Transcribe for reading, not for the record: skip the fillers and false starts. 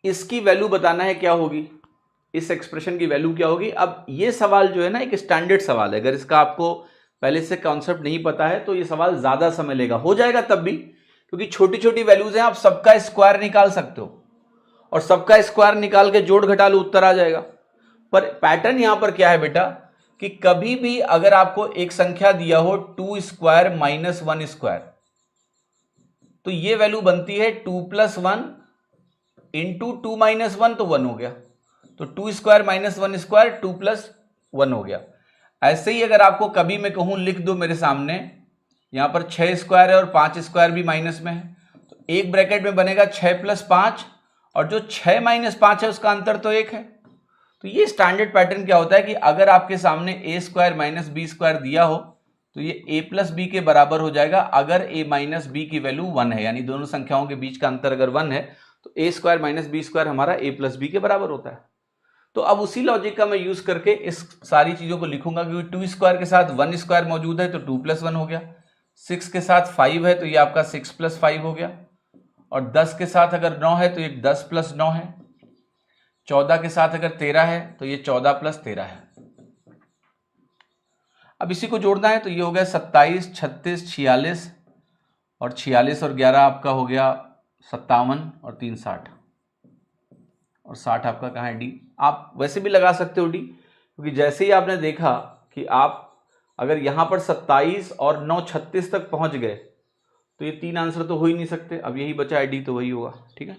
इसकी वैल्यू बताना है क्या होगी, इस एक्सप्रेशन की वैल्यू क्या होगी। अब ये सवाल जो है ना एक स्टैंडर्ड सवाल है, अगर इसका आपको पहले से कॉन्सेप्ट नहीं पता है तो ये सवाल ज्यादा समय लेगा, हो जाएगा तब भी, क्योंकि छोटी छोटी वैल्यूज हैं, आप सबका स्क्वायर निकाल सकते हो और सबका स्क्वायर निकाल के जोड़ घटा लो उत्तर आ जाएगा। पर पैटर्न यहां पर क्या है बेटा कि कभी भी अगर आपको एक संख्या दिया हो 2 स्क्वायर माइनस 1 स्क्वायर, तो ये वैल्यू बनती है 2 प्लस 1 इंटू 2 माइनस 1 तो 1 हो गया, तो 2 स्क्वायर माइनस 1 स्क्वायर 2 प्लस 1 हो गया। ऐसे ही अगर आपको कभी मैं कहूं लिख दो मेरे सामने, यहां पर 6 स्क्वायर है और 5 स्क्वायर भी माइनस में है, तो एक ब्रैकेट में बनेगा 6 प्लस 5 और जो 6 माइनस 5 है उसका अंतर तो 1 है। तो ये स्टैंडर्ड पैटर्न क्या होता है कि अगर आपके सामने ए स्क्वायर माइनस बी स्क्वायर दिया हो तो ये ए प्लस बी के बराबर हो जाएगा अगर ए माइनस बी की वैल्यू 1 है, यानी दोनों संख्याओं के बीच का अंतर अगर 1 है तो ए स्क्वायर माइनस बी स्क्वायर हमारा ए प्लस बी के बराबर होता है। तो अब उसी लॉजिक का मैं यूज करके इस सारी चीजों को लिखूंगा, क्योंकि 2 स्क्वायर के साथ 1 स्क्वायर मौजूद है तो 2 प्लस 1 हो गया, 6 के साथ 5 है तो ये आपका 6 प्लस 5 हो गया, और 10 के साथ अगर 9 है तो ये 10 प्लस 9 है, 14 के साथ अगर 13 है तो ये 14 प्लस 13 है। अब इसी को जोड़ना है तो ये हो गया 27, 36, 46 और 46 और 11 आपका हो गया 57 और 3 60 और 60 आपका कहाँ है डी। आप वैसे भी लगा सकते हो डी, क्योंकि जैसे ही आपने देखा कि आप अगर यहां पर 27 और 9 36 तक पहुंच गए तो ये 3 आंसर तो हो ही नहीं सकते, अब यही बचा है डी, तो वही होगा। ठीक है।